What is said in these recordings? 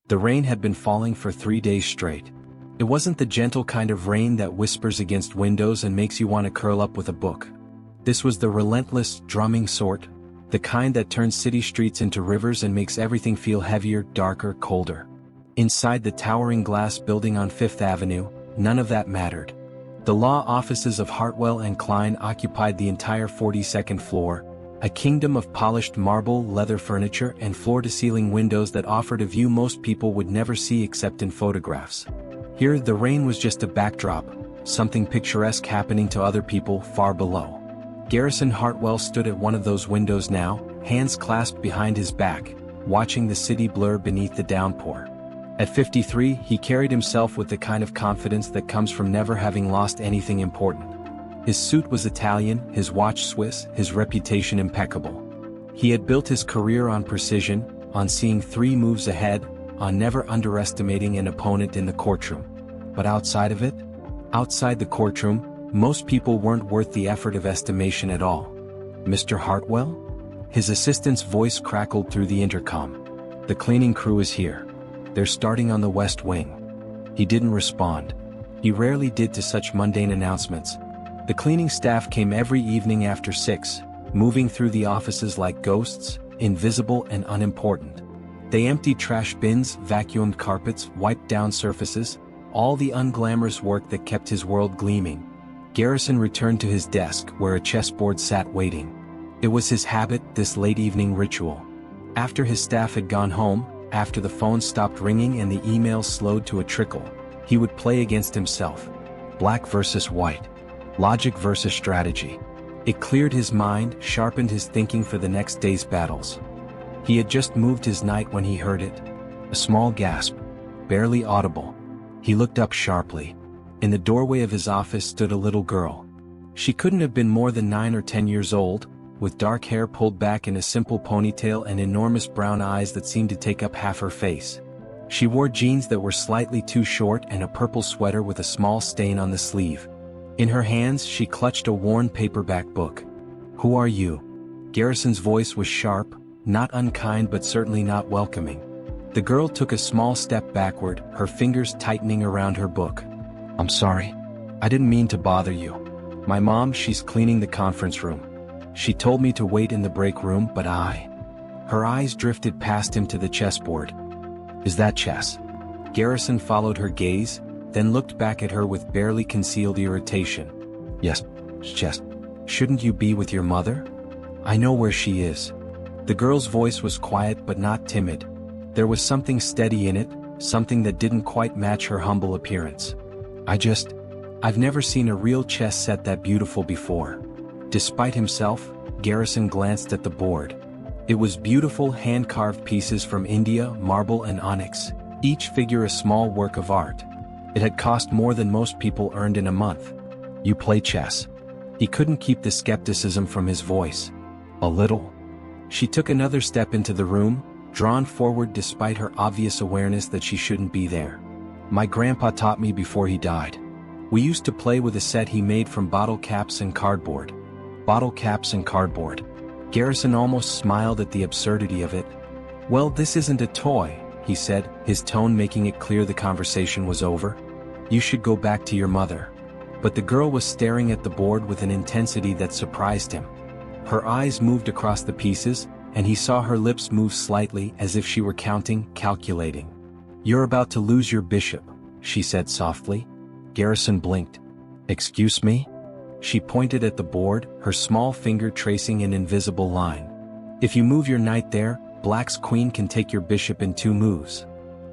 The rain had been falling for 3 days straight. It wasn't the gentle kind of rain that whispers against windows and makes you want to curl up with a book. This was the relentless, drumming sort, the kind that turns city streets into rivers and makes everything feel heavier, darker, colder. Inside the towering glass building on Fifth Avenue, none of that mattered. The law offices of Hartwell and Klein occupied the entire 42nd floor, a kingdom of polished marble, leather furniture, and floor-to-ceiling windows that offered a view most people would never see except in photographs. Here, the rain was just a backdrop, something picturesque happening to other people far below. Garrison Hartwell stood at one of those windows now, hands clasped behind his back, watching the city blur beneath the downpour. At 53, he carried himself with the kind of confidence that comes from never having lost anything important. His suit was Italian, his watch Swiss, his reputation impeccable. He had built his career on precision, on seeing 3 moves ahead, on never underestimating an opponent in the courtroom. But outside of it? Outside the courtroom, most people weren't worth the effort of estimation at all. Mr. Hartwell? His assistant's voice crackled through the intercom. The cleaning crew is here. They're starting on the West Wing. He didn't respond. He rarely did to such mundane announcements. The cleaning staff came every evening after 6, moving through the offices like ghosts, invisible and unimportant. They emptied trash bins, vacuumed carpets, wiped down surfaces, all the unglamorous work that kept his world gleaming. Garrison returned to his desk where a chessboard sat waiting. It was his habit, this late evening ritual. After his staff had gone home, after the phone stopped ringing and the emails slowed to a trickle, he would play against himself. Black versus white. Logic versus strategy. It cleared his mind, sharpened his thinking for the next day's battles. He had just moved his knight when he heard it. A small gasp. Barely audible. He looked up sharply. In the doorway of his office stood a little girl. She couldn't have been more than 9 or 10 years old, with dark hair pulled back in a simple ponytail and enormous brown eyes that seemed to take up half her face. She wore jeans that were slightly too short and a purple sweater with a small stain on the sleeve. In her hands she clutched a worn paperback book. "Who are you?" Garrison's voice was sharp, not unkind but certainly not welcoming. The girl took a small step backward, her fingers tightening around her book. "I'm sorry. I didn't mean to bother you. My mom, she's cleaning the conference room. She told me to wait in the break room, but I..." Her eyes drifted past him to the chessboard. "Is that chess?" Garrison followed her gaze, then looked back at her with barely concealed irritation. "Yes, chess. Shouldn't you be with your mother? I know where she is." The girl's voice was quiet but not timid. There was something steady in it, something that didn't quite match her humble appearance. I've never seen a real chess set that beautiful before." Despite himself, Garrison glanced at the board. It was beautiful hand-carved pieces from India, marble and onyx, each figure a small work of art. It had cost more than most people earned in a month. "You play chess?" He couldn't keep the skepticism from his voice. "A little." She took another step into the room, drawn forward despite her obvious awareness that she shouldn't be there. "My grandpa taught me before he died. We used to play with a set he made from bottle caps and cardboard." Bottle caps and cardboard. Garrison almost smiled at the absurdity of it. "Well, this isn't a toy," he said, his tone making it clear the conversation was over. "You should go back to your mother." But the girl was staring at the board with an intensity that surprised him. Her eyes moved across the pieces, and he saw her lips move slightly as if she were counting, calculating. "You're about to lose your bishop," she said softly. Garrison blinked. "Excuse me?" She pointed at the board, her small finger tracing an invisible line. "If you move your knight there, Black's queen can take your bishop in 2 moves.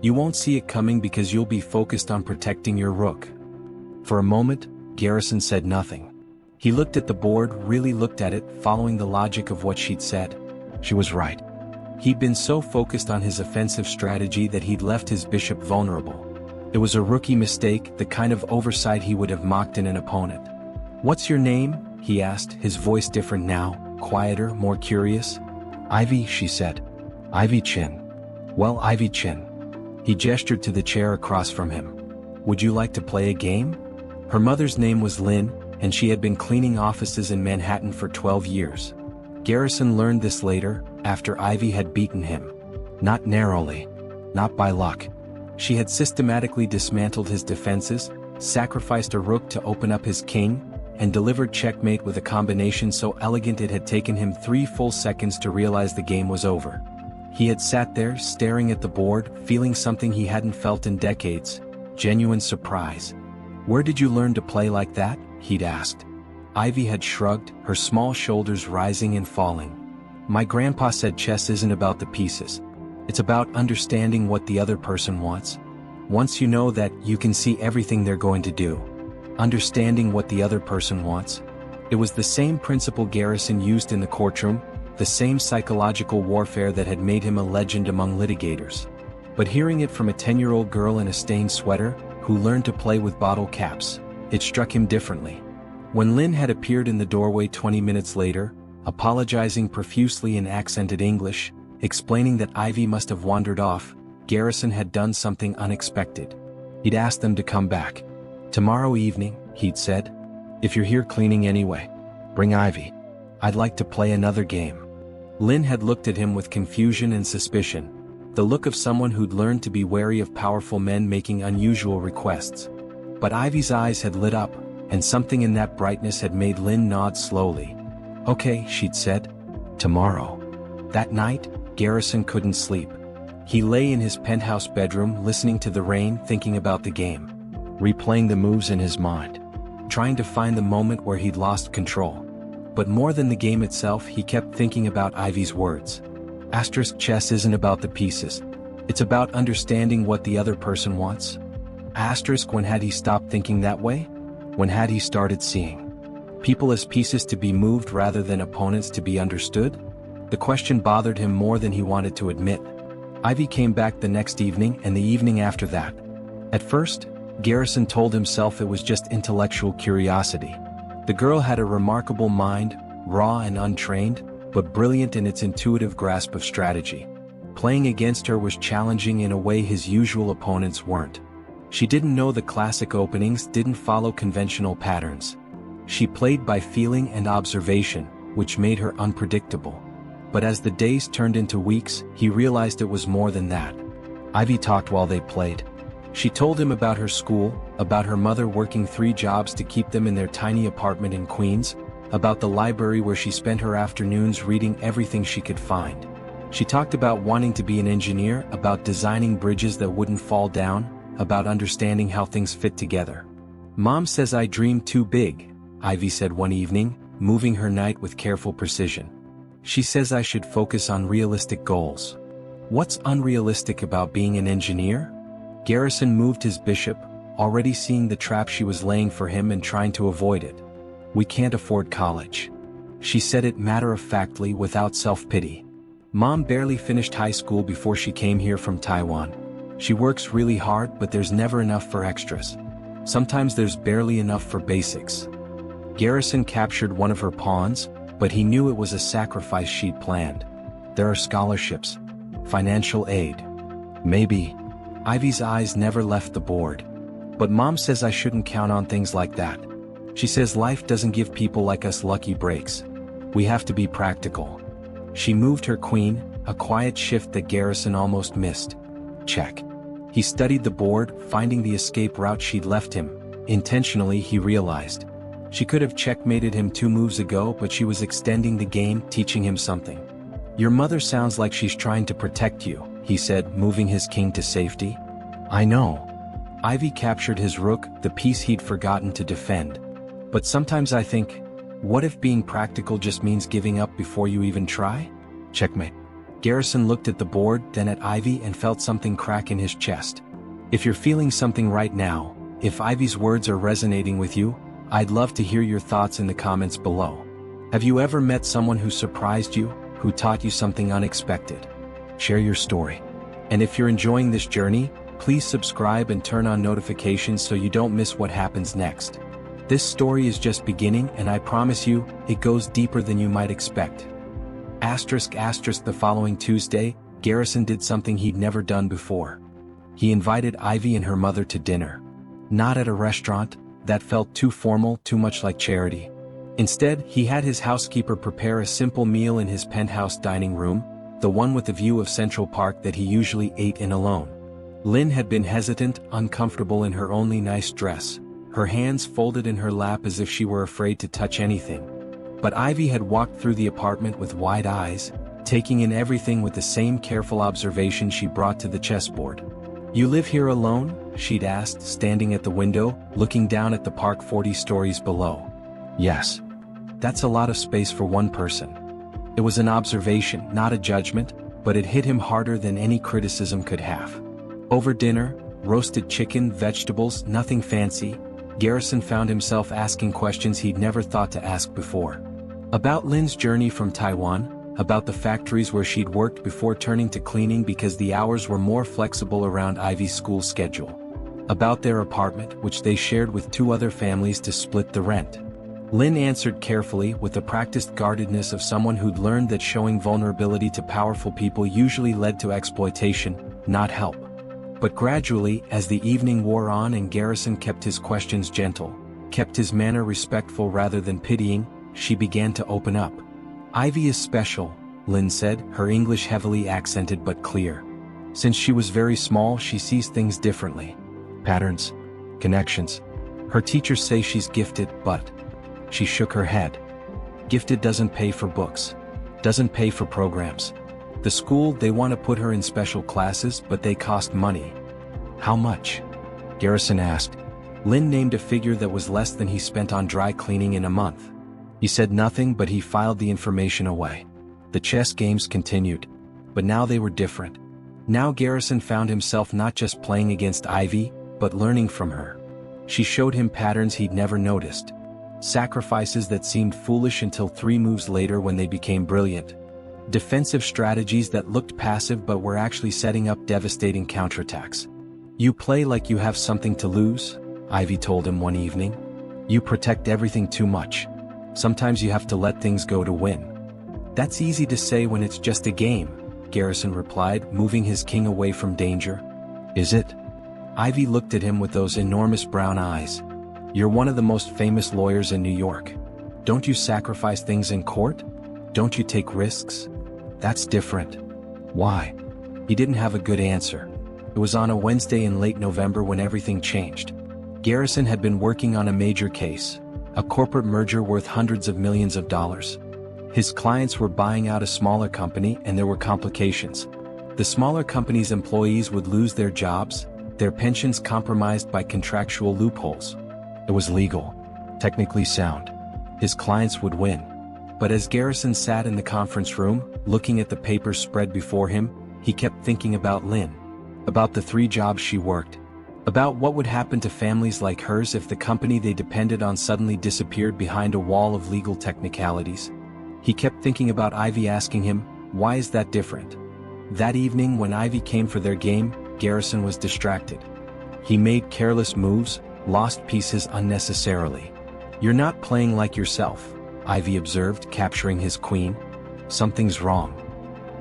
You won't see it coming because you'll be focused on protecting your rook." For a moment, Garrison said nothing. He looked at the board, really looked at it, following the logic of what she'd said. She was right. He'd been so focused on his offensive strategy that he'd left his bishop vulnerable. It was a rookie mistake, the kind of oversight he would have mocked in an opponent. "What's your name?" he asked, his voice different now, quieter, more curious. "Ivy," she said. "Ivy Chin." "Well, Ivy Chin." He gestured to the chair across from him. "Would you like to play a game?" Her mother's name was Lynn, and she had been cleaning offices in Manhattan for 12 years. Garrison learned this later, after Ivy had beaten him. Not narrowly. not by luck. She had systematically dismantled his defenses, sacrificed a rook to open up his king, and delivered checkmate with a combination so elegant it had taken him 3 full seconds to realize the game was over. He had sat there, staring at the board, feeling something he hadn't felt in decades: genuine surprise. "Where did you learn to play like that?" he'd asked. Ivy had shrugged, her small shoulders rising and falling. "My grandpa said chess isn't about the pieces. It's about understanding what the other person wants. Once you know that, you can see everything they're going to do." Understanding what the other person wants. It was the same principle Garrison used in the courtroom, the same psychological warfare that had made him a legend among litigators. But hearing it from a 10-year-old girl in a stained sweater, who learned to play with bottle caps, it struck him differently. When Lynn had appeared in the doorway 20 minutes later, apologizing profusely in accented English, explaining that Ivy must have wandered off, Garrison had done something unexpected. He'd asked them to come back. "Tomorrow evening," he'd said. "If you're here cleaning anyway, bring Ivy. I'd like to play another game." Lynn had looked at him with confusion and suspicion, the look of someone who'd learned to be wary of powerful men making unusual requests. But Ivy's eyes had lit up, and something in that brightness had made Lynn nod slowly. "Okay," she'd said. "Tomorrow." That night, Garrison couldn't sleep. He lay in his penthouse bedroom listening to the rain, thinking about the game, replaying the moves in his mind, trying to find the moment where he'd lost control. But more than the game itself, he kept thinking about Ivy's words. Chess isn't about the pieces. It's about understanding what the other person wants. When had he stopped thinking that way? When had he started seeing people as pieces to be moved rather than opponents to be understood? The question bothered him more than he wanted to admit. Ivy came back the next evening and the evening after that. At first, Garrison told himself it was just intellectual curiosity. The girl had a remarkable mind, raw and untrained, but brilliant in its intuitive grasp of strategy. Playing against her was challenging in a way his usual opponents weren't. She didn't know the classic openings, didn't follow conventional patterns. She played by feeling and observation, which made her unpredictable. But as the days turned into weeks, he realized it was more than that. Ivy talked while they played. She told him about her school, about her mother working 3 jobs to keep them in their tiny apartment in Queens, about the library where she spent her afternoons reading everything she could find. She talked about wanting to be an engineer, about designing bridges that wouldn't fall down, about understanding how things fit together. "Mom says I dream too big," Ivy said one evening, moving her knight with careful precision. "She says I should focus on realistic goals." "What's unrealistic about being an engineer?" Garrison moved his bishop, already seeing the trap she was laying for him and trying to avoid it. "We can't afford college." She said it matter-of-factly, without self-pity. "Mom barely finished high school before she came here from Taiwan. She works really hard, but there's never enough for extras. Sometimes there's barely enough for basics." Garrison captured one of her pawns, but he knew it was a sacrifice she'd planned. "There are scholarships, financial aid. Maybe." Ivy's eyes never left the board. "But Mom says I shouldn't count on things like that. She says life doesn't give people like us lucky breaks. We have to be practical." She moved her queen, a quiet shift that Garrison almost missed. Check. He studied the board, finding the escape route she'd left him. Intentionally, he realized. She could have checkmated him 2 moves ago, but she was extending the game, teaching him something. "Your mother sounds like she's trying to protect you," he said, moving his king to safety. "I know." Ivy captured his rook, the piece he'd forgotten to defend. "But sometimes I think, what if being practical just means giving up before you even try?" Checkmate. Garrison looked at the board, then at Ivy, and felt something crack in his chest. If you're feeling something right now, if Ivy's words are resonating with you, I'd love to hear your thoughts in the comments below. Have you ever met someone who surprised you, who taught you something unexpected? Share your story. And if you're enjoying this journey, please subscribe and turn on notifications so you don't miss what happens next. This story is just beginning, and I promise you, it goes deeper than you might expect. The following Tuesday, Garrison did something he'd never done before. He invited Ivy and her mother to dinner. Not at a restaurant, that felt too formal, too much like charity. Instead, he had his housekeeper prepare a simple meal in his penthouse dining room, the one with the view of Central Park that he usually ate in alone. Lynn had been hesitant, uncomfortable in her only nice dress, her hands folded in her lap as if she were afraid to touch anything. But Ivy had walked through the apartment with wide eyes, taking in everything with the same careful observation she brought to the chessboard. "You live here alone?" she'd asked, standing at the window, looking down at the park 40 stories below. "Yes. That's a lot of space for one person." It was an observation, not a judgment, but it hit him harder than any criticism could have. Over dinner, roasted chicken, vegetables, nothing fancy, Garrison found himself asking questions he'd never thought to ask before. About Lynn's journey from Taiwan, about the factories where she'd worked before turning to cleaning because the hours were more flexible around Ivy's school schedule. About their apartment, which they shared with 2 other families to split the rent. Lynn answered carefully, with the practiced guardedness of someone who'd learned that showing vulnerability to powerful people usually led to exploitation, not help. But gradually, as the evening wore on and Garrison kept his questions gentle, kept his manner respectful rather than pitying, she began to open up. "Ivy is special," Lynn said, her English heavily accented but clear. "Since she was very small, she sees things differently. Patterns. Connections. Her teachers say she's gifted, but..." She shook her head. "Gifted doesn't pay for books. Doesn't pay for programs. The school, they want to put her in special classes, but they cost money." "How much?" Garrison asked. Lynn named a figure that was less than he spent on dry cleaning in a month. He said nothing, but he filed the information away. The chess games continued. But now they were different. Now Garrison found himself not just playing against Ivy, but learning from her. She showed him patterns he'd never noticed. Sacrifices that seemed foolish until 3 moves later when they became brilliant. Defensive strategies that looked passive but were actually setting up devastating counterattacks. "You play like you have something to lose," Ivy told him one evening. "You protect everything too much. Sometimes you have to let things go to win." "That's easy to say when it's just a game," Garrison replied, moving his king away from danger. "Is it?" Ivy looked at him with those enormous brown eyes. "You're one of the most famous lawyers in New York. Don't you sacrifice things in court? Don't you take risks? That's different." "Why?" He didn't have a good answer. It was on a Wednesday in late November when everything changed. Garrison had been working on a major case, a corporate merger worth hundreds of millions of dollars. His clients were buying out a smaller company and there were complications. The smaller company's employees would lose their jobs, their pensions compromised by contractual loopholes. It was legal, technically sound. His clients would win. But as Garrison sat in the conference room, looking at the papers spread before him, he kept thinking about Lynn. About the 3 jobs she worked. About what would happen to families like hers if the company they depended on suddenly disappeared behind a wall of legal technicalities. He kept thinking about Ivy asking him, "Why is that different?" That evening when Ivy came for their game, Garrison was distracted. He made careless moves, lost pieces unnecessarily. "You're not playing like yourself," Ivy observed, capturing his queen. "Something's wrong."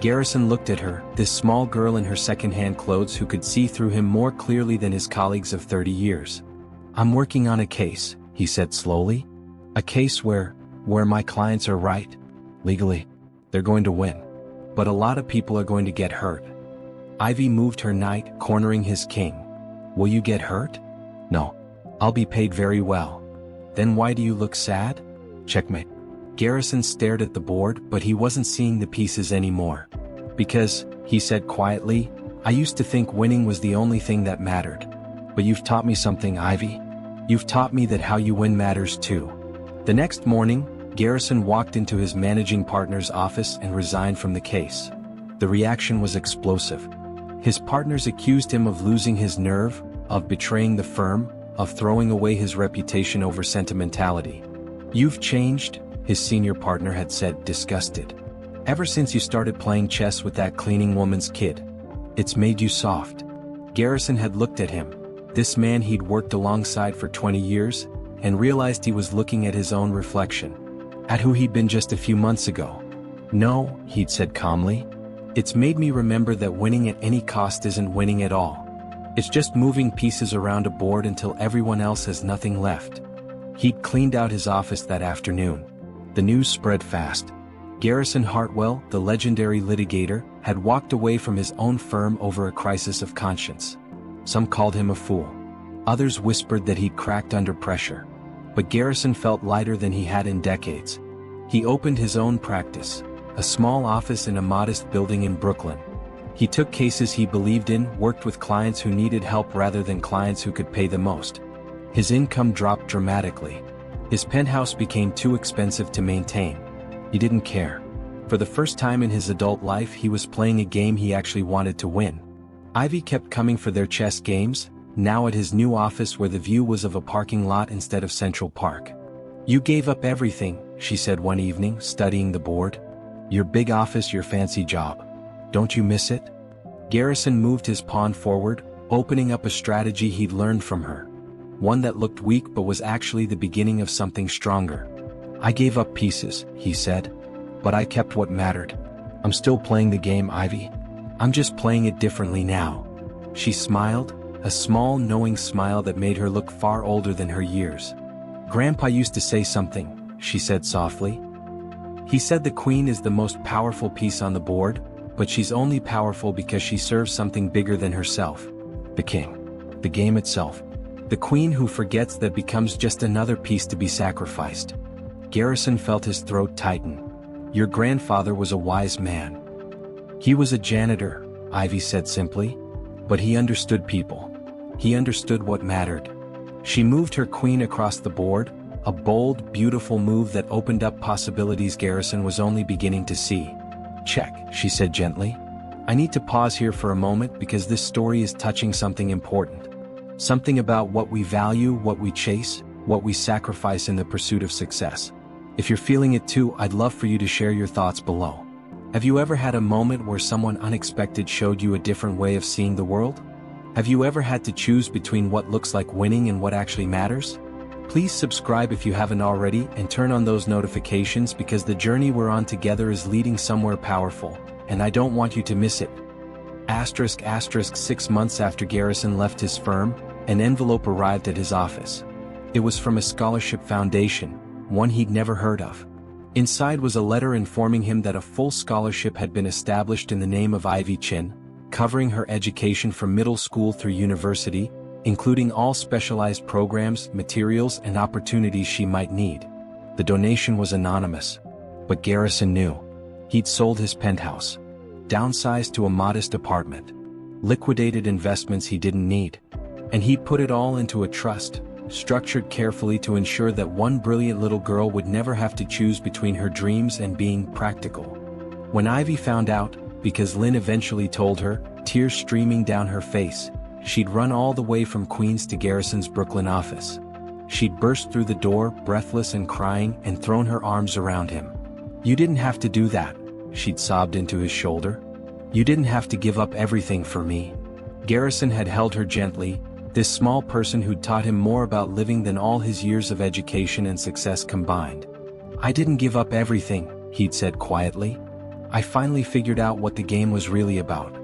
Garrison looked at her, this small girl in her second-hand clothes who could see through him more clearly than his colleagues of 30 years. "I'm working on a case," he said slowly. "A case where my clients are right. Legally, they're going to win. But a lot of people are going to get hurt." Ivy moved her knight, cornering his king. "Will you get hurt?" "No. I'll be paid very well." "Then why do you look sad?" "Checkmate." Garrison stared at the board, but he wasn't seeing the pieces anymore. "Because," he said quietly, "I used to think winning was the only thing that mattered. But you've taught me something, Ivy. You've taught me that how you win matters too." The next morning, Garrison walked into his managing partner's office and resigned from the case. The reaction was explosive. His partners accused him of losing his nerve, of betraying the firm, of throwing away his reputation over sentimentality. "You've changed," his senior partner had said, disgusted. "Ever since you started playing chess with that cleaning woman's kid. It's made you soft." Garrison had looked at him, this man he'd worked alongside for 20 years, and realized he was looking at his own reflection. At who he'd been just a few months ago. "No," he'd said calmly. "It's made me remember that winning at any cost isn't winning at all. It's just moving pieces around a board until everyone else has nothing left." He'd cleaned out his office that afternoon. The news spread fast. Garrison Hartwell, the legendary litigator, had walked away from his own firm over a crisis of conscience. Some called him a fool. Others whispered that he'd cracked under pressure. But Garrison felt lighter than he had in decades. He opened his own practice, a small office in a modest building in Brooklyn. He took cases he believed in, worked with clients who needed help rather than clients who could pay the most. His income dropped dramatically. His penthouse became too expensive to maintain. He didn't care. For the first time in his adult life, he was playing a game he actually wanted to win. Ivy kept coming for their chess games, now at his new office where the view was of a parking lot instead of Central Park. "You gave up everything," she said one evening, studying the board. "Your big office, your fancy job. Don't you miss it?" Garrison moved his pawn forward, opening up a strategy he'd learned from her. One that looked weak but was actually the beginning of something stronger. "I gave up pieces," he said. "But I kept what mattered. I'm still playing the game, Ivy. I'm just playing it differently now." She smiled, a small knowing smile that made her look far older than her years. "Grandpa used to say something," she said softly. "He said the queen is the most powerful piece on the board, but she's only powerful because she serves something bigger than herself. The king. The game itself. The queen who forgets that becomes just another piece to be sacrificed." Garrison felt his throat tighten. "Your grandfather was a wise man." "He was a janitor," Ivy said simply. "But he understood people. He understood what mattered." She moved her queen across the board, a bold, beautiful move that opened up possibilities Garrison was only beginning to see. "Check," she said gently. "I need to pause here for a moment because this story is touching something important. Something about what we value, what we chase, what we sacrifice in the pursuit of success. If you're feeling it too, I'd love for you to share your thoughts below. Have you ever had a moment where someone unexpected showed you a different way of seeing the world? Have you ever had to choose between what looks like winning and what actually matters? Please subscribe if you haven't already and turn on those notifications because the journey we're on together is leading somewhere powerful, and I don't want you to miss it. **** 6 months after Garrison left his firm, an envelope arrived at his office. It was from a scholarship foundation, one he'd never heard of. Inside was a letter informing him that a full scholarship had been established in the name of Ivy Chin, covering her education from middle school through university, including all specialized programs, materials, and opportunities she might need. The donation was anonymous. But Garrison knew. He'd sold his penthouse. Downsized to a modest apartment. Liquidated investments he didn't need. And he'd put it all into a trust, structured carefully to ensure that one brilliant little girl would never have to choose between her dreams and being practical. When Ivy found out, because Lynn eventually told her, tears streaming down her face, she'd run all the way from Queens to Garrison's Brooklyn office. She'd burst through the door, breathless and crying, and thrown her arms around him. "You didn't have to do that," she'd sobbed into his shoulder. "You didn't have to give up everything for me." Garrison had held her gently, this small person who'd taught him more about living than all his years of education and success combined. "I didn't give up everything," he'd said quietly. "I finally figured out what the game was really about.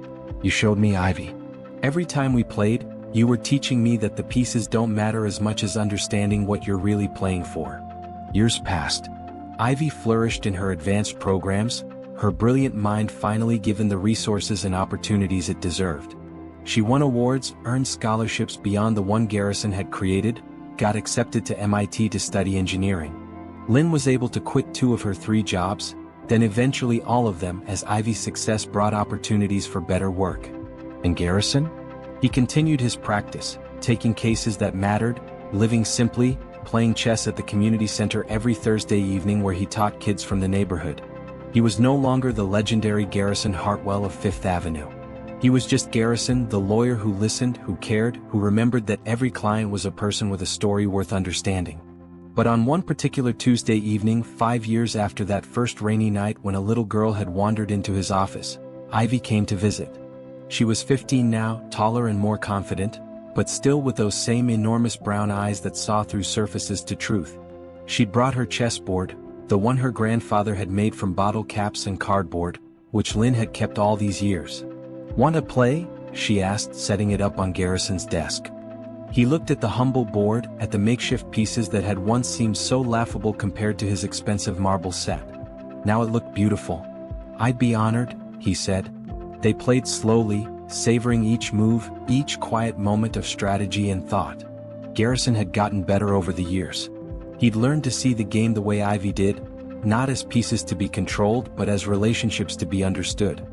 You showed me, Ivy. Every time we played, you were teaching me that the pieces don't matter as much as understanding what you're really playing for." Years passed. Ivy flourished in her advanced programs, her brilliant mind finally given the resources and opportunities it deserved. She won awards, earned scholarships beyond the one Garrison had created, got accepted to MIT to study engineering. Lynn was able to quit 2 of her 3 jobs, then eventually all of them as Ivy's success brought opportunities for better work. And Garrison? He continued his practice, taking cases that mattered, living simply, playing chess at the community center every Thursday evening where he taught kids from the neighborhood. He was no longer the legendary Garrison Hartwell of Fifth Avenue. He was just Garrison, the lawyer who listened, who cared, who remembered that every client was a person with a story worth understanding. But on one particular Tuesday evening, 5 years after that first rainy night when a little girl had wandered into his office, Ivy came to visit. She was 15 now, taller and more confident, but still with those same enormous brown eyes that saw through surfaces to truth. She'd brought her chessboard, the one her grandfather had made from bottle caps and cardboard, which Lynn had kept all these years. "Want to play?" she asked, setting it up on Garrison's desk. He looked at the humble board, at the makeshift pieces that had once seemed so laughable compared to his expensive marble set. Now it looked beautiful. I'd be honored, he said. They played slowly, savoring each move, each quiet moment of strategy and thought. Garrison had gotten better over the years. He'd learned to see the game the way Ivy did, not as pieces to be controlled but as relationships to be understood.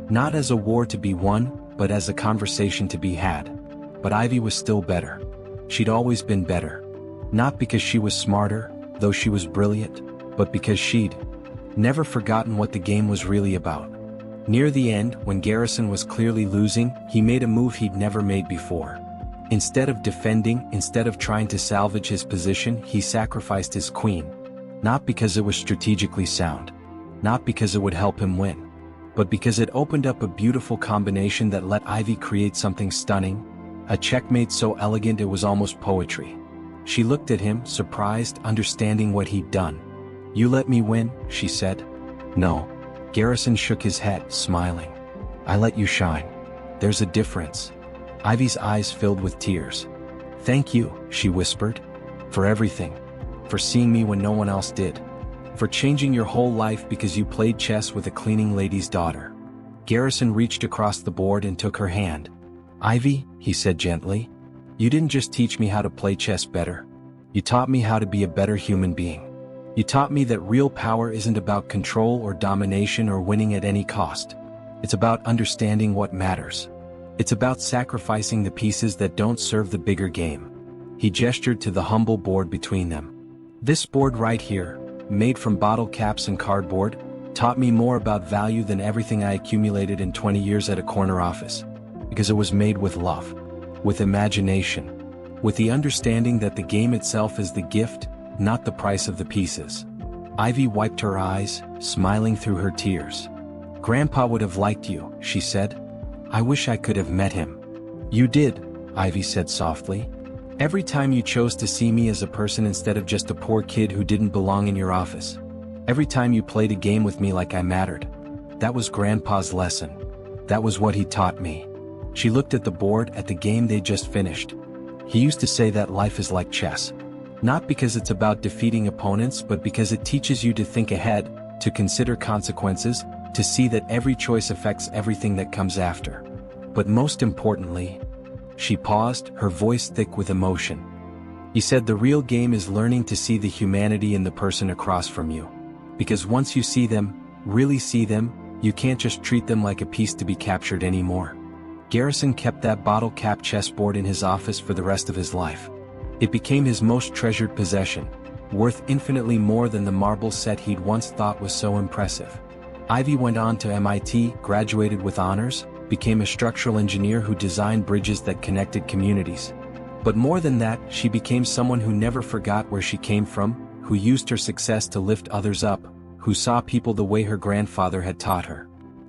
Not as a war to be won, but as a conversation to be had. But Ivy was still better. She'd always been better. Not because she was smarter, though she was brilliant, but because she'd never forgotten what the game was really about. Near the end, when Garrison was clearly losing, he made a move he'd never made before. Instead of defending, instead of trying to salvage his position, he sacrificed his queen. Not because it was strategically sound. Not because it would help him win. But because it opened up a beautiful combination that let Ivy create something stunning. A checkmate so elegant it was almost poetry. She looked at him, surprised, understanding what he'd done. "You let me win," she said. "No." Garrison shook his head, smiling. "I let you shine. There's a difference." Ivy's eyes filled with tears. "Thank you," she whispered. "For everything. For seeing me when no one else did. For changing your whole life because you played chess with a cleaning lady's daughter." Garrison reached across the board and took her hand. "Ivy," he said gently, "you didn't just teach me how to play chess better. You taught me how to be a better human being. You taught me that real power isn't about control or domination or winning at any cost. It's about understanding what matters. It's about sacrificing the pieces that don't serve the bigger game." He gestured to the humble board between them. "This board right here, made from bottle caps and cardboard, taught me more about value than everything I accumulated in 20 years at a corner office. Because it was made with love, with imagination, with the understanding that the game itself is the gift, not the price of the pieces." Ivy wiped her eyes, smiling through her tears. "Grandpa would have liked you," she said. "I wish I could have met him." "You did," Ivy said softly. "Every time you chose to see me as a person instead of just a poor kid who didn't belong in your office. Every time you played a game with me like I mattered. That was Grandpa's lesson. That was what he taught me." She looked at the board, at the game they'd just finished. "He used to say that life is like chess. Not because it's about defeating opponents, but because it teaches you to think ahead, to consider consequences, to see that every choice affects everything that comes after. But most importantly..." She paused, her voice thick with emotion. "He said the real game is learning to see the humanity in the person across from you. Because once you see them, really see them, you can't just treat them like a piece to be captured anymore." Garrison kept that bottle cap chessboard in his office for the rest of his life. It became his most treasured possession, worth infinitely more than the marble set he'd once thought was so impressive. Ivy went on to MIT, graduated with honors, became a structural engineer who designed bridges that connected communities. But more than that, she became someone who never forgot where she came from, who used her success to lift others up, who saw people the way her grandfather had taught her.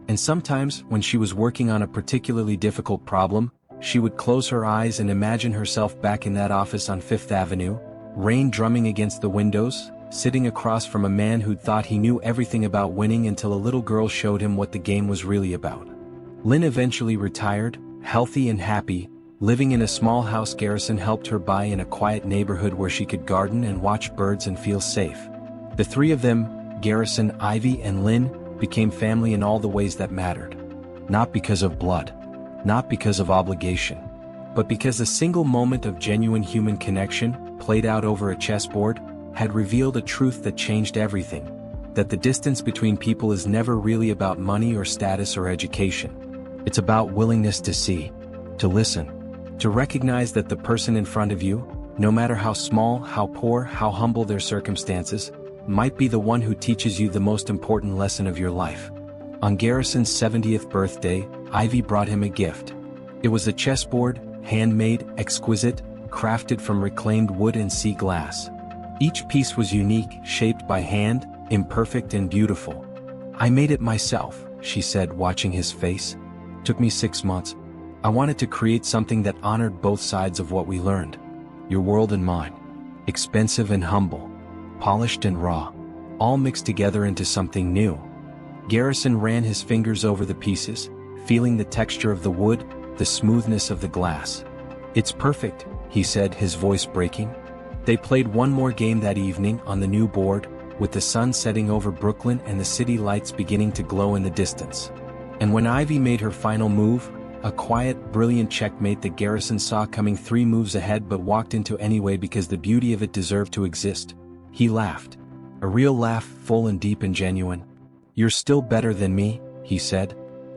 And sometimes, when she was working on a particularly difficult problem, she would close her eyes and imagine herself back in that office on Fifth Avenue, rain drumming against the windows, sitting across from a man who'd thought he knew everything about winning until a little girl showed him what the game was really about. Lynn eventually retired, healthy and happy, living in a small house Garrison helped her buy in a quiet neighborhood where she could garden and watch birds and feel safe. The three of them, Garrison, Ivy, and Lynn, became family in all the ways that mattered. Not because of blood. Not because of obligation. But because a single moment of genuine human connection, played out over a chessboard, had revealed a truth that changed everything. That the distance between people is never really about money or status or education. It's about willingness to see, to listen, to recognize that the person in front of you, no matter how small, how poor, how humble their circumstances, might be the one who teaches you the most important lesson of your life. On Garrison's 70th birthday, Ivy brought him a gift. It was a chessboard, handmade, exquisite, crafted from reclaimed wood and sea glass. Each piece was unique, shaped by hand, imperfect and beautiful. "I made it myself," she said, watching his face. "Took me 6 months. I wanted to create something that honored both sides of what we learned. Your world and mine. Expensive and humble. Polished and raw. All mixed together into something new." Garrison ran his fingers over the pieces, feeling the texture of the wood, the smoothness of the glass. "It's perfect," he said, his voice breaking. They played one more game that evening on the new board, with the sun setting over Brooklyn and the city lights beginning to glow in the distance. And when Ivy made her final move, a quiet, brilliant checkmate that Garrison saw coming 3 moves ahead but walked into anyway because the beauty of it deserved to exist, he laughed. A real laugh, full and deep and genuine. "You're still better than me," he said.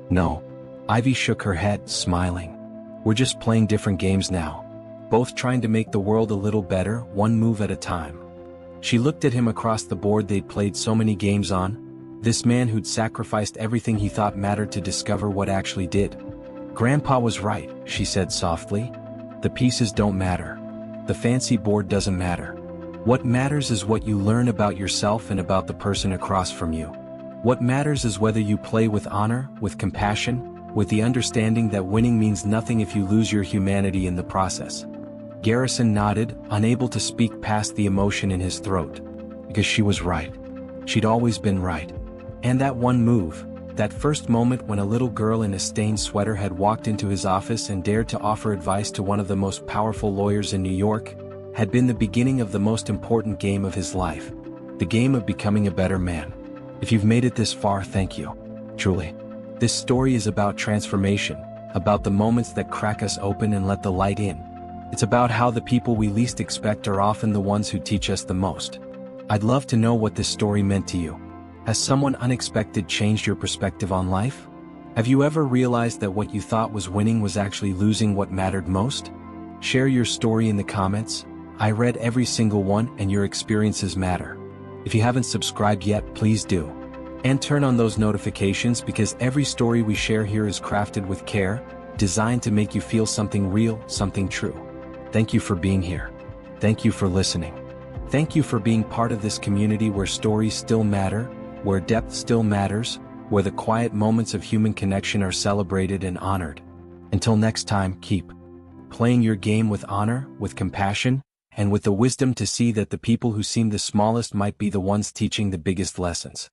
"No." Ivy shook her head, smiling. "We're just playing different games now. Both trying to make the world a little better, one move at a time." She looked at him across the board they'd played so many games on. This man who'd sacrificed everything he thought mattered to discover what actually did. "Grandpa was right," she said softly. "The pieces don't matter. The fancy board doesn't matter. What matters is what you learn about yourself and about the person across from you. What matters is whether you play with honor, with compassion, with the understanding that winning means nothing if you lose your humanity in the process." Garrison nodded, unable to speak past the emotion in his throat. Because she was right. She'd always been right. And that one move, that first moment when a little girl in a stained sweater had walked into his office and dared to offer advice to one of the most powerful lawyers in New York, had been the beginning of the most important game of his life. The game of becoming a better man. If you've made it this far, thank you. Truly. This story is about transformation, about the moments that crack us open and let the light in. It's about how the people we least expect are often the ones who teach us the most. I'd love to know what this story meant to you. Has someone unexpected changed your perspective on life? Have you ever realized that what you thought was winning was actually losing what mattered most? Share your story in the comments. I read every single one and your experiences matter. If you haven't subscribed yet, please do. And turn on those notifications because every story we share here is crafted with care, designed to make you feel something real, something true. Thank you for being here. Thank you for listening. Thank you for being part of this community where stories still matter, where depth still matters, where the quiet moments of human connection are celebrated and honored. Until next time, keep playing your game with honor, with compassion, and with the wisdom to see that the people who seem the smallest might be the ones teaching the biggest lessons.